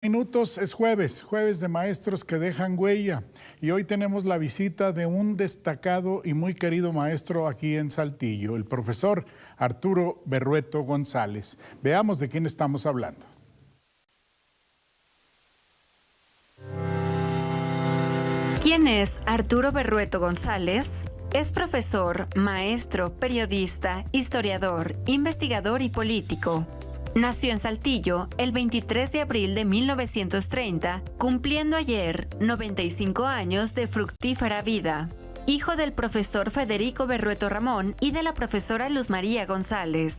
Minutos, es jueves de maestros que dejan huella, y hoy tenemos la visita de un destacado y muy querido maestro aquí en Saltillo, el profesor Arturo Berrueto González. Veamos de quién estamos hablando. ¿Quién es Arturo Berrueto González? Es profesor, maestro, periodista, historiador, investigador y político. Nació en Saltillo el 23 de abril de 1930, cumpliendo ayer 95 años de fructífera vida. Hijo del profesor Federico Berrueto Ramón y de la profesora Luz María González.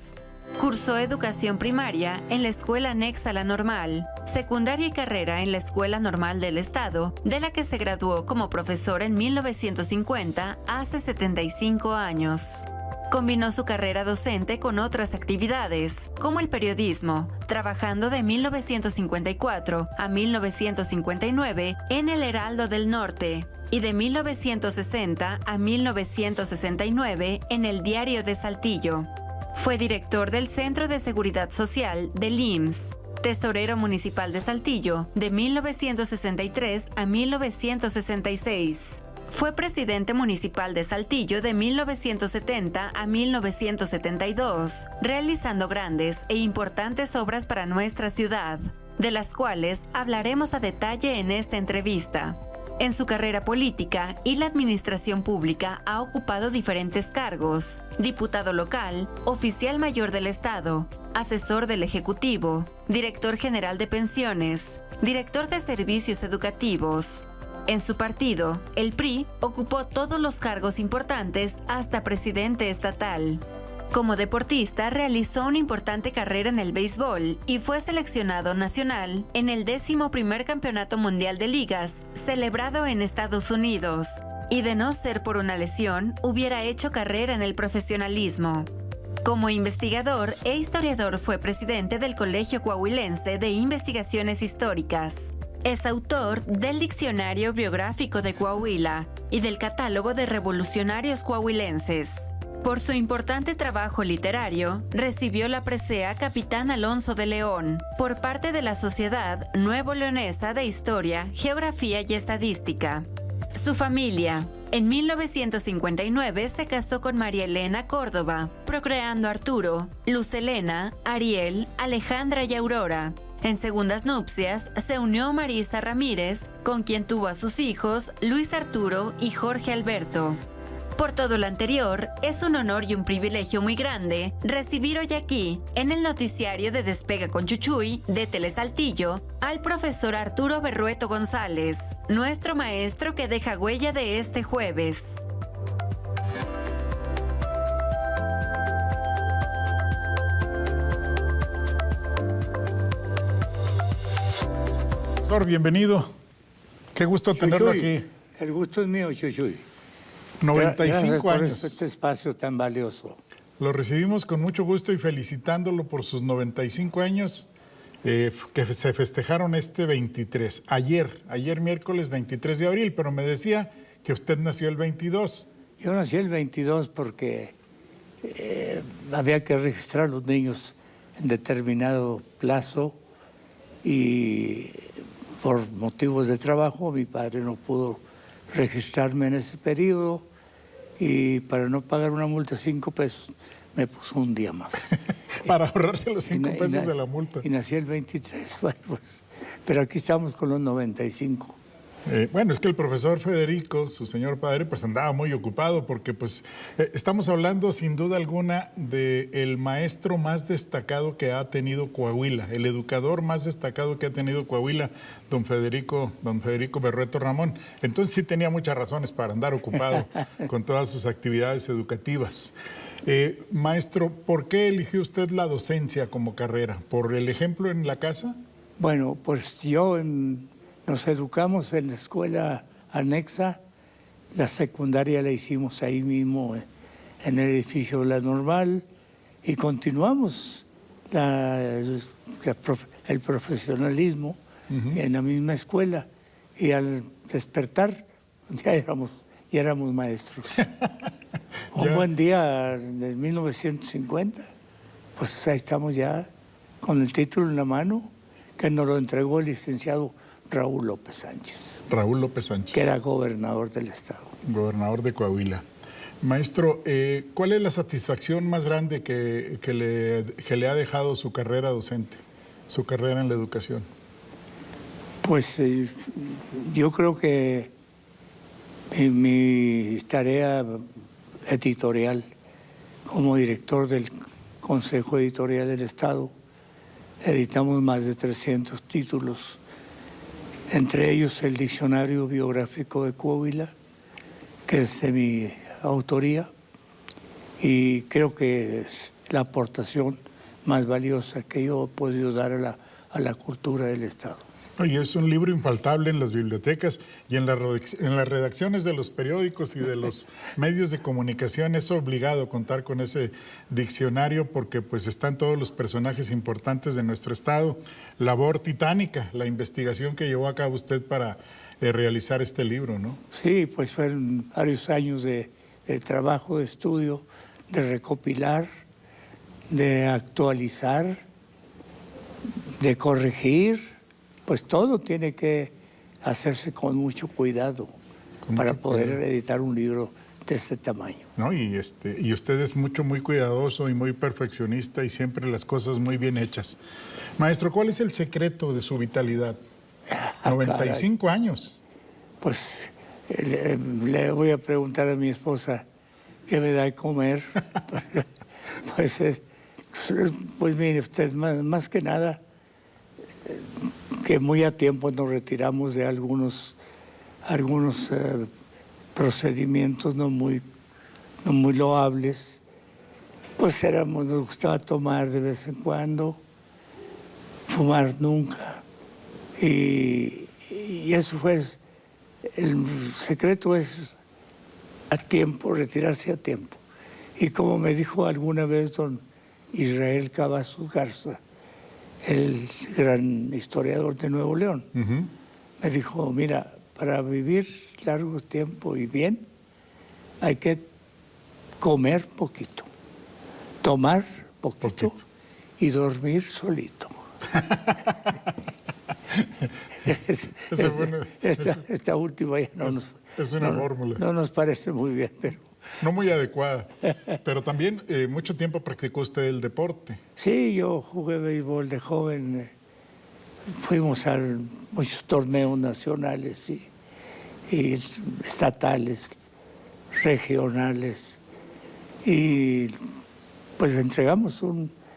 Cursó educación primaria en la Escuela Anexa La Normal, secundaria y carrera en la Escuela Normal del Estado, de la que se graduó como profesor en 1950, hace 75 años. Combinó su carrera docente con otras actividades, como el periodismo, trabajando de 1954 a 1959 en El Heraldo del Norte y de 1960 a 1969 en El Diario de Saltillo. Fue director del Centro de Seguridad Social del IMSS, tesorero municipal de Saltillo de 1963 a 1966. Fue presidente municipal de Saltillo de 1970 a 1972, realizando grandes e importantes obras para nuestra ciudad, de las cuales hablaremos a detalle en esta entrevista. En su carrera política y la administración pública ha ocupado diferentes cargos: diputado local, oficial mayor del Estado, asesor del Ejecutivo, director general de pensiones, director de servicios educativos. En su partido, el PRI, ocupó todos los cargos importantes hasta presidente estatal. Como deportista, realizó una importante carrera en el béisbol y fue seleccionado nacional en el 11º Campeonato Mundial de Ligas, celebrado en Estados Unidos, y de no ser por una lesión, hubiera hecho carrera en el profesionalismo. Como investigador e historiador, fue presidente del Colegio Coahuilense de Investigaciones Históricas. Es autor del Diccionario Biográfico de Coahuila y del Catálogo de Revolucionarios Coahuilenses. Por su importante trabajo literario, recibió la presea Capitán Alonso de León por parte de la Sociedad Nuevo Leonesa de Historia, Geografía y Estadística. Su familia. En 1959 se casó con María Elena Córdoba, procreando a Arturo, Luz Elena, Ariel, Alejandra y Aurora. En segundas nupcias se unió Marisa Ramírez, con quien tuvo a sus hijos Luis Arturo y Jorge Alberto. Por todo lo anterior, es un honor y un privilegio muy grande recibir hoy aquí, en el noticiario de Despega con Chuchuy de Telesaltillo, al profesor Arturo Berrueto González, nuestro maestro que deja huella de este jueves. Profesor, bienvenido. Qué gusto tenerlo aquí. El gusto es mío, Chuchuy. 95 Gracias años. por este espacio tan valioso. Lo recibimos con mucho gusto y felicitándolo por sus 95 años que se festejaron este 23. Ayer miércoles 23 de abril, pero me decía que usted nació el 22. Yo nací el 22 porque había que registrar a los niños en determinado plazo y por motivos de trabajo mi padre no pudo registrarme en ese periodo y para no pagar una multa de 5 pesos me puso un día más. Para ahorrarse los 5 pesos de la multa. Y nací el 23, bueno, pues, pero aquí estamos con los 95. Bueno, es que el profesor Federico, su señor padre, pues andaba muy ocupado porque pues estamos hablando sin duda alguna del maestro más destacado que ha tenido Coahuila, el educador más destacado que ha tenido Coahuila, don Federico Berrueto Ramón. Entonces sí tenía muchas razones para andar ocupado con todas sus actividades educativas. Maestro, ¿por qué eligió usted la docencia como carrera? ¿Por el ejemplo en la casa? Bueno, pues nos educamos en la escuela anexa, la secundaria la hicimos ahí mismo en el edificio La Normal y continuamos el profesionalismo en la misma escuela y al despertar ya éramos maestros. Un buen día de 1950, pues ahí estamos ya con el título en la mano, que nos lo entregó el licenciado Raúl López Sánchez, Raúl López Sánchez, que era gobernador del estado. gobernador de Coahuila. Maestro, ¿cuál es la satisfacción más grande que le ha dejado su carrera docente, su carrera en la educación? Pues yo creo que mi tarea editorial como director del Consejo Editorial del Estado, editamos más de 300 títulos, entre ellos el Diccionario Biográfico de Coahuila, que es de mi autoría, y creo que es la aportación más valiosa que yo he podido dar a la cultura del Estado. Y es un libro infaltable en las bibliotecas y en las redacciones de los periódicos y de los medios de comunicación. Es obligado contar con ese diccionario porque pues están todos los personajes importantes de nuestro estado. Labor titánica, la investigación que llevó a cabo usted para realizar este libro, ¿no? Sí, pues fueron varios años de trabajo, de estudio, de recopilar, de actualizar, de corregir. Pues todo tiene que hacerse con mucho cuidado para poder editar un libro de este tamaño. ¿No? Y usted es muy cuidadoso y muy perfeccionista y siempre las cosas muy bien hechas. Maestro, ¿cuál es el secreto de su vitalidad? 95 años. Pues le voy a preguntar a mi esposa qué me da de comer. Pues mire usted, más que nada, que muy a tiempo nos retiramos de algunos procedimientos no muy loables. Pues nos gustaba tomar de vez en cuando, fumar nunca. Y eso fue, el secreto es a tiempo, retirarse a tiempo. Y como me dijo alguna vez don Israel Cavazos Garza, el gran historiador de Nuevo León, me dijo, mira, para vivir largo tiempo y bien, hay que comer poquito, tomar poquito. Y dormir solito. Esta última ya es una fórmula. No nos parece muy bien, pero... No muy adecuada. Pero también mucho tiempo practicó usted el deporte. Sí, yo jugué béisbol de joven. Fuimos a muchos torneos nacionales y estatales, regionales. Y pues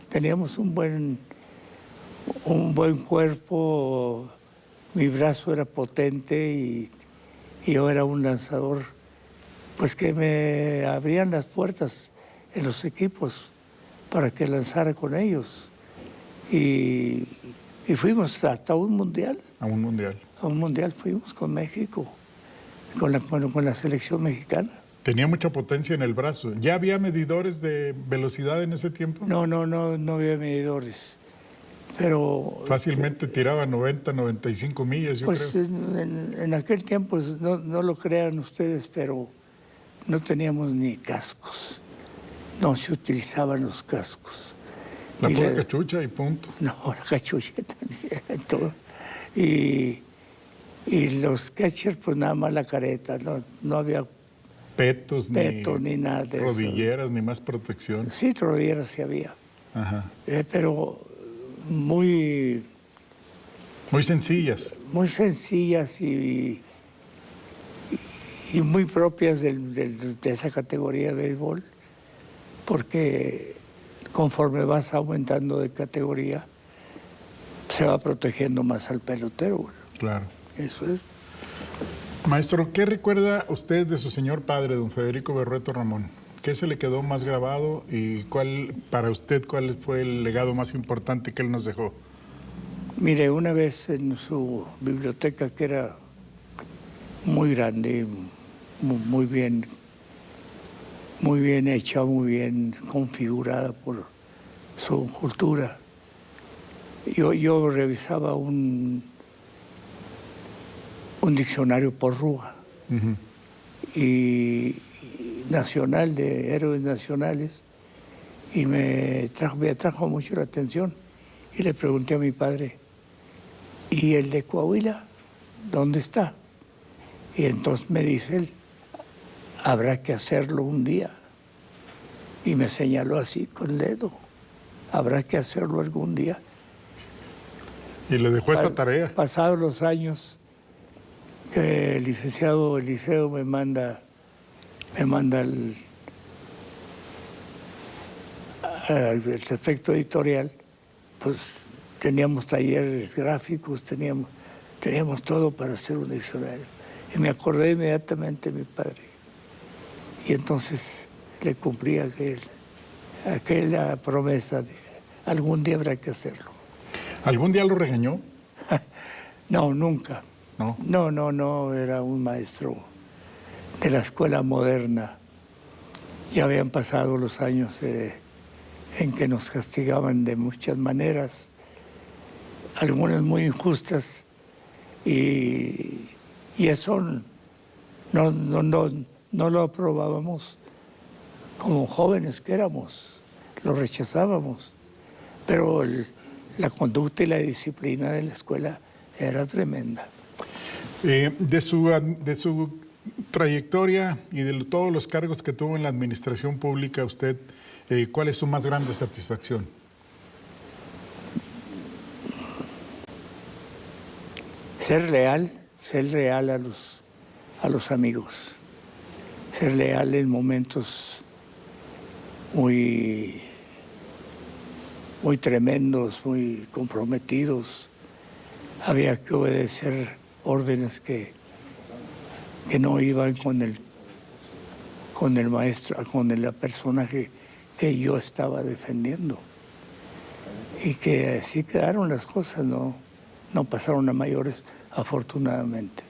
teníamos un buen cuerpo. Mi brazo era potente y yo era un lanzador, pues que me abrían las puertas en los equipos para que lanzara con ellos. Y fuimos hasta un mundial. A un mundial. A un mundial fuimos con México, con la selección mexicana. Tenía mucha potencia en el brazo. ¿Ya había medidores de velocidad en ese tiempo? No había medidores. Pero fácilmente tiraba 90, 95 millas, yo pues creo. En aquel tiempo, no lo crean ustedes, pero no teníamos ni cascos. No se utilizaban los cascos. La pura cachucha y punto. No, la cachucheta, todo. Y los catchers, pues nada más la careta, no había petos ni nada de rodilleras, eso. Ni más protección. Sí, rodilleras sí había. Ajá. Pero muy sencillas. Muy sencillas y muy propias de esa categoría de béisbol, porque conforme vas aumentando de categoría, se va protegiendo más al pelotero. Claro. Eso es. Maestro, ¿qué recuerda usted de su señor padre, don Federico Berrueto Ramón? ¿Qué se le quedó más grabado y cuál fue el legado más importante que él nos dejó? Mire, una vez en su biblioteca, que era muy grande, muy bien hecha, muy bien configurada por su cultura, yo revisaba un diccionario por Rúa y nacional, de héroes nacionales, y me atrajo mucho la atención. Y le pregunté a mi padre, ¿y el de Coahuila dónde está? Y entonces me dice él, habrá que hacerlo un día. Y me señaló así con el dedo, habrá que hacerlo algún día. Y le dejó esa tarea. Pasados los años, el licenciado Eliseo me manda el aspecto editorial, pues teníamos talleres gráficos, teníamos todo para hacer un diccionario. Y me acordé inmediatamente de mi padre. Y entonces le cumplí aquella promesa de algún día habrá que hacerlo. ¿Algún día lo regañó? No, nunca. No. No, era un maestro de la escuela moderna. Ya habían pasado los años en que nos castigaban de muchas maneras, algunas muy injustas, y eso no lo aprobábamos como jóvenes que éramos, lo rechazábamos, pero la conducta y la disciplina de la escuela era tremenda. De su trayectoria y de todos los cargos que tuvo en la administración pública, usted, ¿cuál es su más grande satisfacción? Ser leal a los amigos, ser leal en momentos muy tremendos, muy comprometidos. Había que obedecer órdenes que no iban con el maestro, con la persona que yo estaba defendiendo. Y que así quedaron las cosas, no pasaron a mayores, afortunadamente.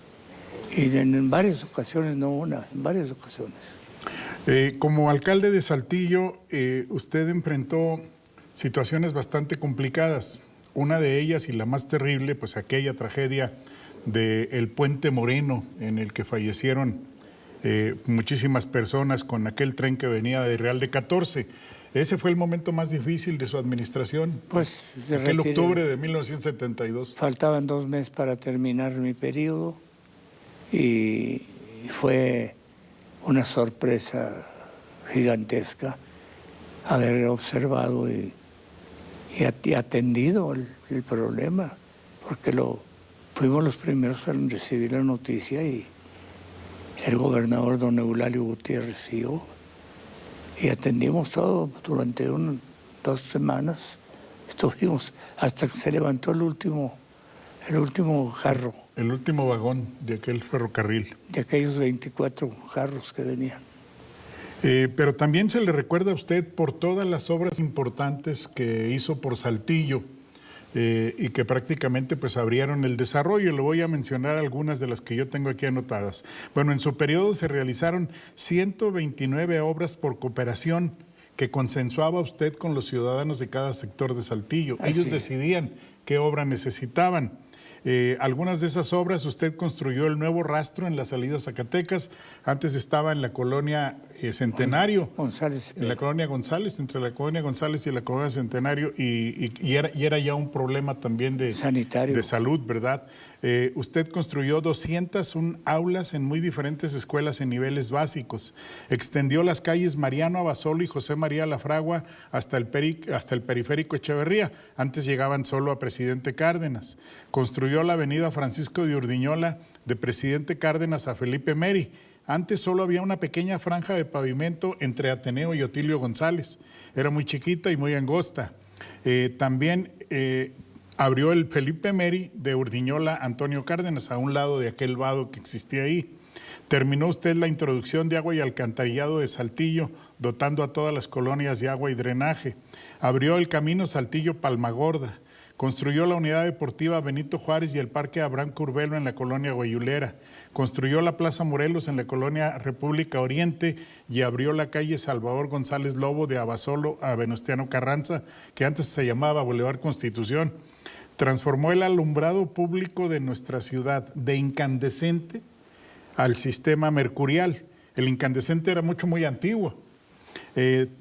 Y en varias ocasiones, no una, en varias ocasiones. Como alcalde de Saltillo, usted enfrentó situaciones bastante complicadas. Una de ellas, y la más terrible, pues aquella tragedia del Puente Moreno, en el que fallecieron muchísimas personas con aquel tren que venía de Real de 14. ¿Ese fue el momento más difícil de su administración? Pues aquel octubre de 1972. Faltaban 2 meses para terminar mi periodo y fue una sorpresa gigantesca haber observado y atendido el problema, porque fuimos los primeros en recibir la noticia y el gobernador don Eulalio Gutiérrez y yo, y atendimos todo durante 2 semanas. Estuvimos hasta que se levantó el último jarro. El último vagón de aquel ferrocarril. De aquellos 24 jarros que venían. Pero también se le recuerda a usted por todas las obras importantes que hizo por Saltillo y que prácticamente pues abrieron el desarrollo. Le voy a mencionar algunas de las que yo tengo aquí anotadas. Bueno, en su periodo se realizaron 129 obras por cooperación que consensuaba usted con los ciudadanos de cada sector de Saltillo. Ellos decidían qué obra necesitaban. Algunas de esas obras usted construyó el nuevo rastro en la salida a Zacatecas. Antes estaba en la colonia Centenario. González. En la colonia González, entre la colonia González y la colonia Centenario. Y era ya un problema también de salud, ¿verdad? Usted construyó 201 aulas en muy diferentes escuelas en niveles básicos. Extendió las calles Mariano Abasolo y José María Lafragua hasta el periférico Echeverría. Antes llegaban solo a Presidente Cárdenas. Construyó la avenida Francisco de Urdiñola de Presidente Cárdenas a Felipe Meri. Antes solo había una pequeña franja de pavimento entre Ateneo y Otilio González. Era muy chiquita y muy angosta. También abrió el Felipe Meri de Urdiñola Antonio Cárdenas, a un lado de aquel vado que existía ahí. Terminó usted la introducción de agua y alcantarillado de Saltillo, dotando a todas las colonias de agua y drenaje. Abrió el camino Saltillo-Palmagorda. Construyó la unidad deportiva Benito Juárez y el parque Abraham Curbelo en la colonia Guayulera. Construyó la Plaza Morelos en la colonia República Oriente y abrió la calle Salvador González Lobo de Abasolo a Venustiano Carranza, que antes se llamaba Boulevard Constitución. Transformó el alumbrado público de nuestra ciudad de incandescente al sistema mercurial. El incandescente era muy antiguo.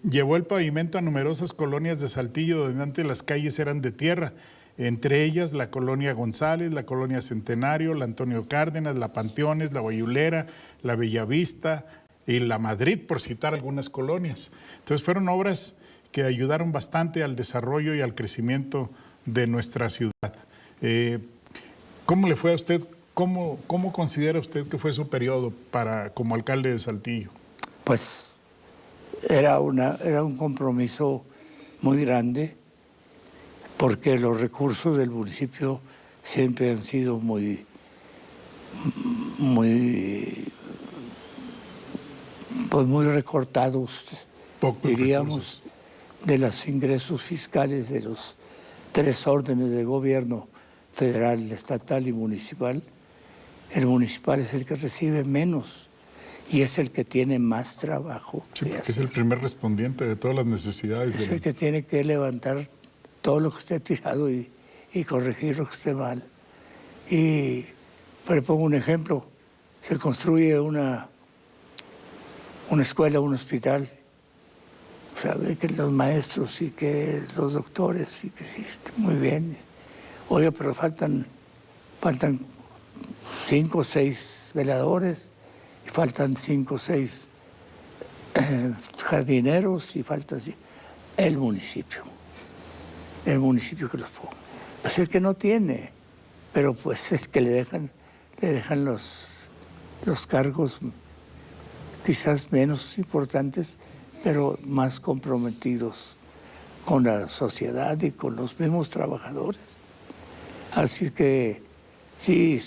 Llevó el pavimento a numerosas colonias de Saltillo donde antes las calles eran de tierra. entre ellas la colonia González, la colonia Centenario, la Antonio Cárdenas, la Panteones, la Guayulera, la Bellavista y la Madrid, por citar algunas colonias. Entonces fueron obras que ayudaron bastante al desarrollo y al crecimiento de nuestra ciudad. ¿Cómo le fue a usted? ¿Cómo considera usted que fue su periodo como alcalde de Saltillo? Pues era un compromiso muy grande, porque los recursos del municipio siempre han sido muy recortados, diríamos, de los ingresos fiscales de los 3 órdenes de gobierno: federal, estatal y municipal. El municipal es el que recibe menos y es el que tiene más trabajo. Sí, porque es el primer respondiente de todas las necesidades. Es el que tiene que levantar todo lo que esté tirado y corregir lo que esté mal. Y le pongo un ejemplo: se construye una escuela, un hospital, sabe que los maestros y que los doctores, y que sí, muy bien. Oiga, pero faltan 5 o 6 veladores, y faltan 5 o 6 jardineros, y falta el municipio que los ponga. Pues el que no tiene, pero pues es que le dejan los cargos quizás menos importantes, pero más comprometidos con la sociedad y con los mismos trabajadores. Así que sí,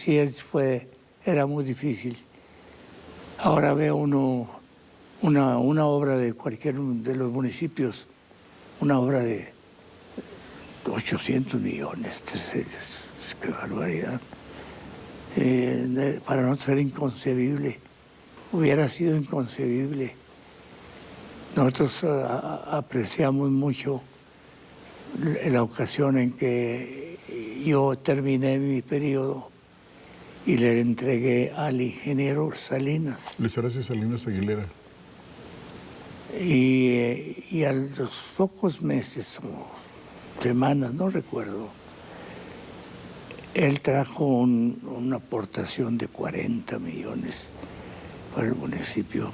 era muy difícil. Ahora ve uno una obra de cualquier de los municipios, una obra de 800 millones, 300, qué barbaridad. Para nosotros era inconcebible, hubiera sido inconcebible. Nosotros apreciamos mucho la ocasión en que yo terminé mi periodo y le entregué al ingeniero Salinas. Luis Horacio Salinas Aguilera. Y a los pocos meses o semanas, no recuerdo, él trajo una aportación de 40 millones para el municipio,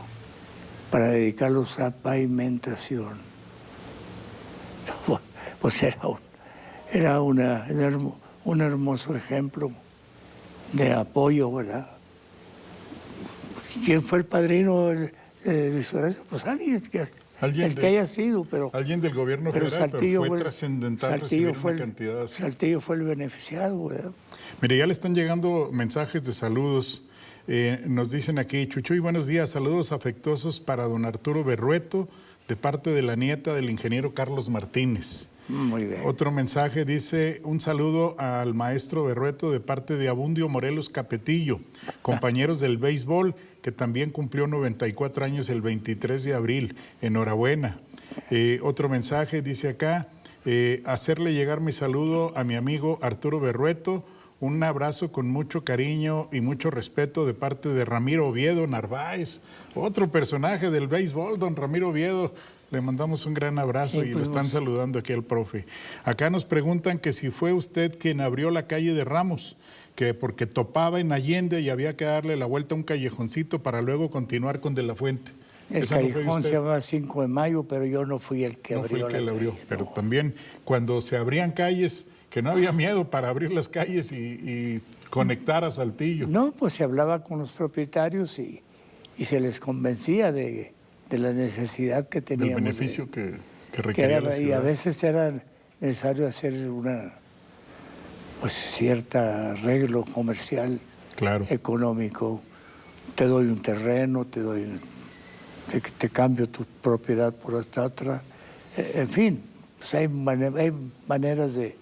para dedicarlos a pavimentación. Pues era un hermoso ejemplo de apoyo, ¿verdad? ¿Quién fue el padrino de Luis Horacio? Pues alguien que haya sido, pero... Alguien del gobierno federal, pero fue trascendental recibir una cantidad así. Saltillo fue el beneficiado, ¿verdad? Mire, ya le están llegando mensajes de saludos. Nos dicen aquí: Chuchuy, buenos días, saludos afectuosos para don Arturo Berrueto, de parte de la nieta del ingeniero Carlos Martínez. Muy bien. Otro mensaje dice: un saludo al maestro Berrueto de parte de Abundio Morelos Capetillo, compañeros del béisbol, que también cumplió 94 años el 23 de abril. Enhorabuena. Otro mensaje dice acá: hacerle llegar mi saludo a mi amigo Arturo Berrueto. Un abrazo con mucho cariño y mucho respeto de parte de Ramiro Oviedo Narváez, otro personaje del béisbol, don Ramiro Oviedo. Le mandamos un gran abrazo, y lo están saludando aquí al profe. Acá nos preguntan que si fue usted quien abrió la calle de Ramos, que porque topaba en Allende y había que darle la vuelta a un callejoncito para luego continuar con De la Fuente. El callejón se llama 5 de Mayo, pero yo no fui el que abrió la calle. Pero también cuando se abrían calles, que no había miedo para abrir las calles y conectar a Saltillo. No, pues se hablaba con los propietarios y se les convencía de la necesidad que teníamos. Del beneficio que requería la ciudad. Y a veces era necesario hacer cierto arreglo comercial, claro, económico. Te doy un terreno, te cambio tu propiedad por esta otra. En fin, pues hay maneras de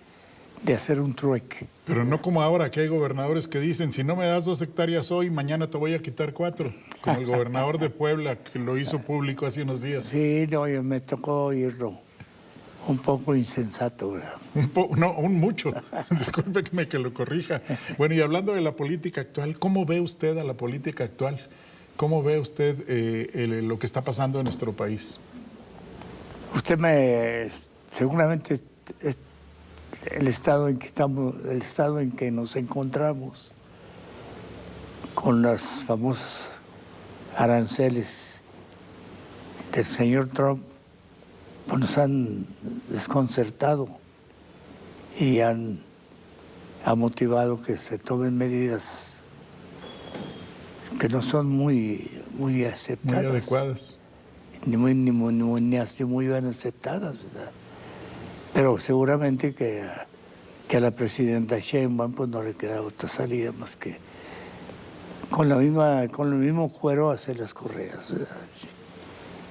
hacer un trueque. Pero no como ahora, que hay gobernadores que dicen: si no me das 2 hectáreas hoy, mañana te voy a quitar 4. Como el gobernador de Puebla, que lo hizo público hace unos días. Sí, no, me tocó oírlo. Un poco insensato, ¿verdad? Un mucho. Discúlpeme que lo corrija. Bueno, y hablando de la política actual, ¿cómo ve usted a la política actual? ¿Cómo ve usted lo que está pasando en nuestro país? Usted seguramente el estado en que estamos, el estado en que nos encontramos con los famosos aranceles del señor Trump, pues nos han desconcertado y ha motivado que se tomen medidas que no son muy aceptadas. Muy adecuadas. Ni así muy bien aceptadas, ¿verdad? Pero seguramente que a la presidenta Sheinbaum pues no le queda otra salida más que con el mismo cuero hacer las correas, ¿verdad?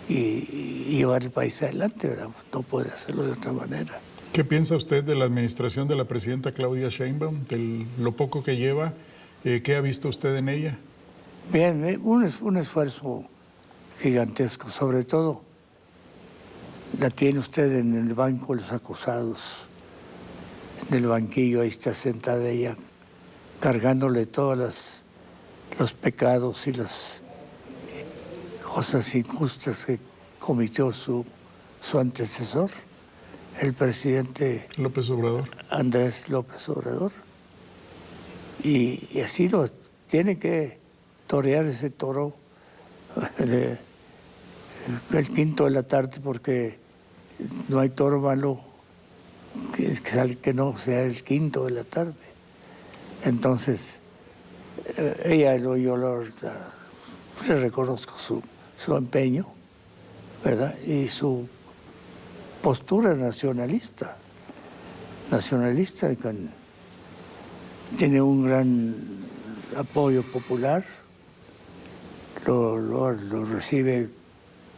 Y llevar el país adelante, ¿verdad? No puede hacerlo de otra manera. ¿Qué piensa usted de la administración de la presidenta Claudia Sheinbaum, de lo poco que lleva? ¿Qué ha visto usted en ella? Bien, un esfuerzo gigantesco, sobre todo la tiene usted en el banco de los acusados, en el banquillo, ahí está sentada ella, cargándole todos los pecados y las cosas injustas que cometió su antecesor, el presidente López Obrador. Andrés López Obrador. Y así lo tiene que torear ese toro el quinto de la tarde, porque no hay toro malo que no sea el quinto de la tarde. Entonces, yo le reconozco su empeño, ¿verdad? Y su postura nacionalista, tiene un gran apoyo popular, lo recibe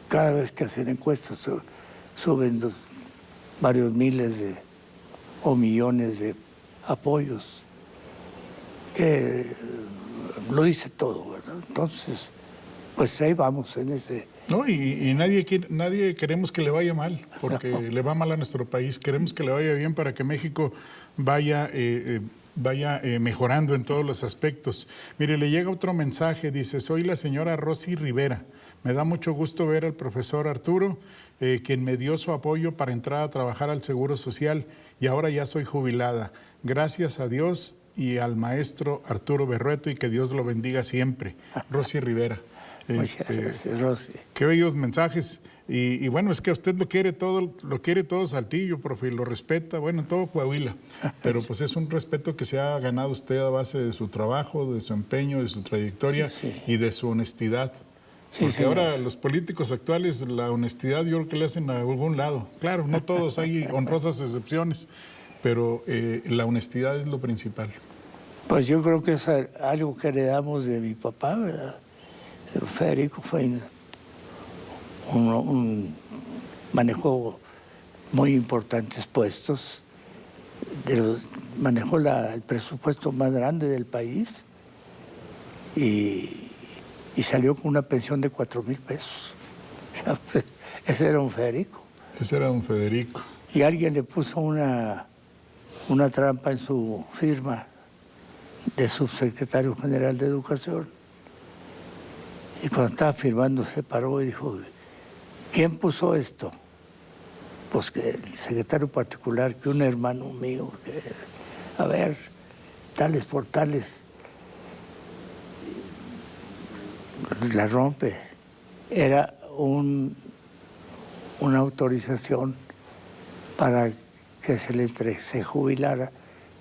cada vez que hacen encuestas, suben varios miles o millones de apoyos, que lo dice todo, ¿verdad? Entonces, pues ahí vamos en ese... No, y nadie queremos que le vaya mal, porque le va mal a nuestro país. Queremos que le vaya bien para que México vaya mejorando en todos los aspectos. Mire, le llega otro mensaje, dice: soy la señora Rosy Rivera. Me da mucho gusto ver al profesor Arturo, quien me dio su apoyo para entrar a trabajar al Seguro Social, y ahora ya soy jubilada. Gracias a Dios y al maestro Arturo Berrueto, y que Dios lo bendiga siempre. Rosy Rivera. Muchas gracias, Rosy. Qué bellos mensajes. Y bueno, es que a usted lo quiere todo Saltillo, profe, y lo respeta, bueno, todo Coahuila. Pero pues es un respeto que se ha ganado usted a base de su trabajo, de su empeño, de su trayectoria, sí, y de su honestidad. Sí, Porque señor. ahora los políticos actuales, la honestidad yo creo que le hacen a algún lado. Claro, no todos, hay honrosas excepciones, pero la honestidad es lo principal. Pues yo creo que es algo que heredamos de mi papá, ¿verdad? Federico fue manejó muy importantes puestos, manejó el presupuesto más grande del país y salió con una pensión de 4,000 pesos. Ese era un Federico. Ese era don Federico. Y alguien le puso una trampa en su firma de subsecretario general de Educación. Y cuando estaba firmando se paró y dijo: ¿quién puso esto? Pues que el secretario particular, que un hermano mío, a ver, tales por tales. La rompe. Era una autorización para que se jubilara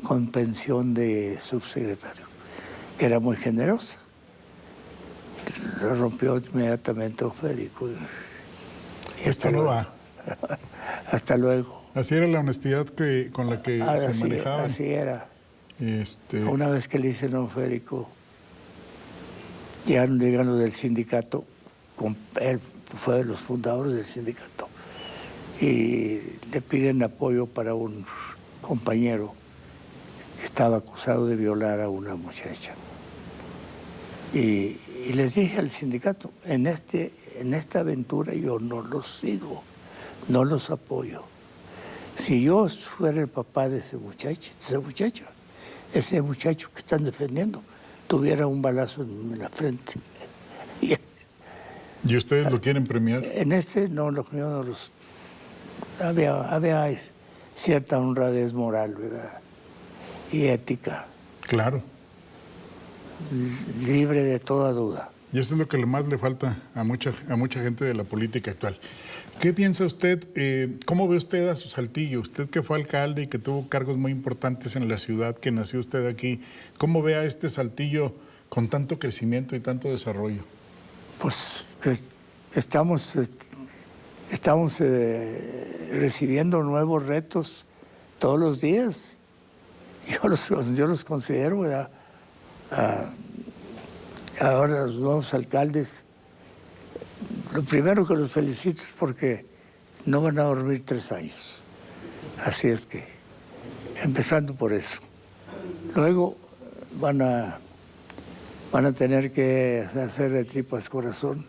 con pensión de subsecretario, que era muy generosa. Lo rompió inmediatamente don Federico. Y Esto no va. Hasta luego. Así era la honestidad con la que se manejaban. Así era. Una vez que le hice a don Federico, llegaron los del sindicato, él fue de los fundadores del sindicato, y le piden apoyo para un compañero que estaba acusado de violar a una muchacha. Y les dije al sindicato: en esta aventura yo no los sigo, no los apoyo. Si yo fuera el papá de ese muchacho que están defendiendo, tuviera un balazo en la frente. ¿Y ustedes lo quieren premiar? En no los... Había cierta honradez moral, ¿verdad? Y ética, Claro. libre de toda duda. Y eso es lo que más le falta a mucha gente de la política actual. ¿Qué piensa usted? ¿Cómo ve usted a su Saltillo? Usted que fue alcalde y que tuvo cargos muy importantes en la ciudad, que nació usted aquí. ¿Cómo ve a este Saltillo con tanto crecimiento y tanto desarrollo? Pues que estamos recibiendo nuevos retos todos los días. Yo los considero, ¿verdad? Ahora los nuevos alcaldes, lo primero que los felicito es porque no van a dormir 3 años. Así es que, empezando por eso. Luego van a tener que hacer de tripas corazón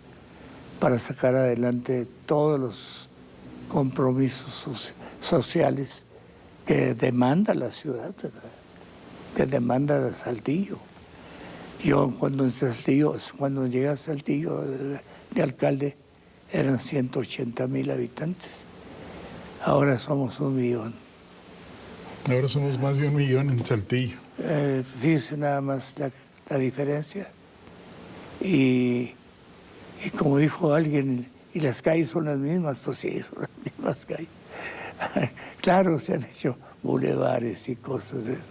para sacar adelante todos los compromisos sociales que demanda la ciudad, ¿verdad? Que demanda Saltillo. Yo cuando llegué a Saltillo de alcalde eran 180,000 habitantes. Ahora somos 1 millón. Ahora somos más de 1 millón en Saltillo. Fíjese nada más la diferencia. Y como dijo alguien, ¿y las calles son las mismas? Pues sí, son las mismas calles. Claro, se han hecho bulevares y cosas de eso,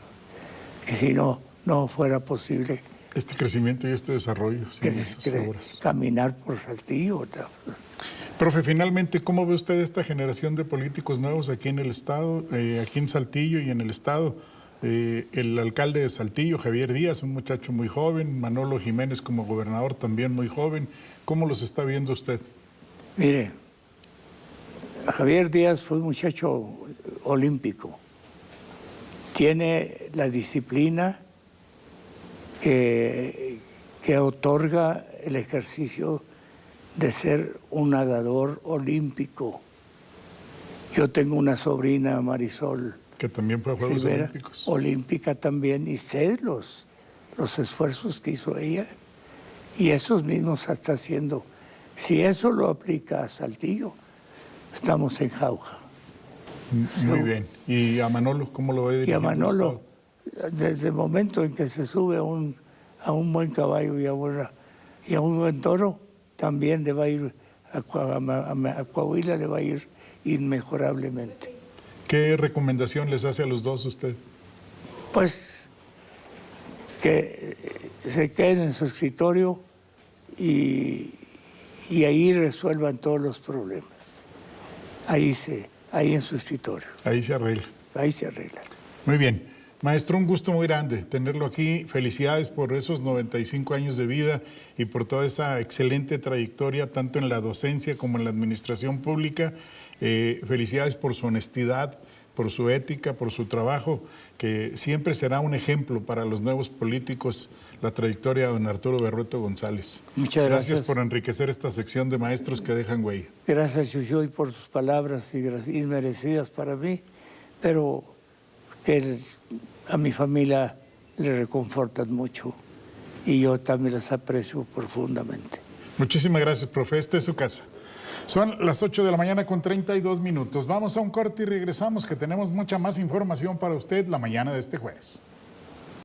que si no fuera posible Este crecimiento y este desarrollo sin esas obras. caminar por Saltillo. Profe, finalmente, ¿cómo ve usted esta generación de políticos nuevos aquí en el Estado, aquí en Saltillo y en el Estado? El alcalde de Saltillo, Javier Díaz, un muchacho muy joven, Manolo Jiménez como gobernador también muy joven. ¿Cómo los está viendo usted? Mire, Javier Díaz fue un muchacho olímpico. Tiene la disciplina que otorga el ejercicio de ser un nadador olímpico. Yo tengo una sobrina, Marisol, Que también fue a Juegos Rivera, Olímpicos. olímpica también, y sé los esfuerzos que hizo ella, y esos mismos está haciendo. Si eso lo aplica a Saltillo, estamos en jauja. Muy bien. ¿Y a Manolo cómo lo ve Y a dirigiendo el Manolo, Estado? desde el momento en que se sube a un buen caballo y a un buen toro, también le va a ir a Coahuila, le va a ir inmejorablemente. ¿Qué recomendación les hace a los dos usted? Pues que se queden en su escritorio y ahí resuelvan todos los problemas. Ahí en su escritorio. Ahí se arregla. Ahí se arregla. Muy bien. Maestro, un gusto muy grande tenerlo aquí. Felicidades por esos 95 años de vida y por toda esa excelente trayectoria, tanto en la docencia como en la administración pública. Felicidades por su honestidad, por su ética, por su trabajo, que siempre será un ejemplo para los nuevos políticos, la trayectoria de don Arturo Berrueto González. Muchas gracias. Gracias por enriquecer esta sección de maestros que dejan huella. Gracias, Chuchoy, por tus palabras inmerecidas para mí, pero que a mi familia le reconfortan mucho y yo también las aprecio profundamente. Muchísimas gracias, profe. Esta es su casa. Son las 8 de la mañana con 32 minutos. Vamos a un corte y regresamos, que tenemos mucha más información para usted la mañana de este jueves.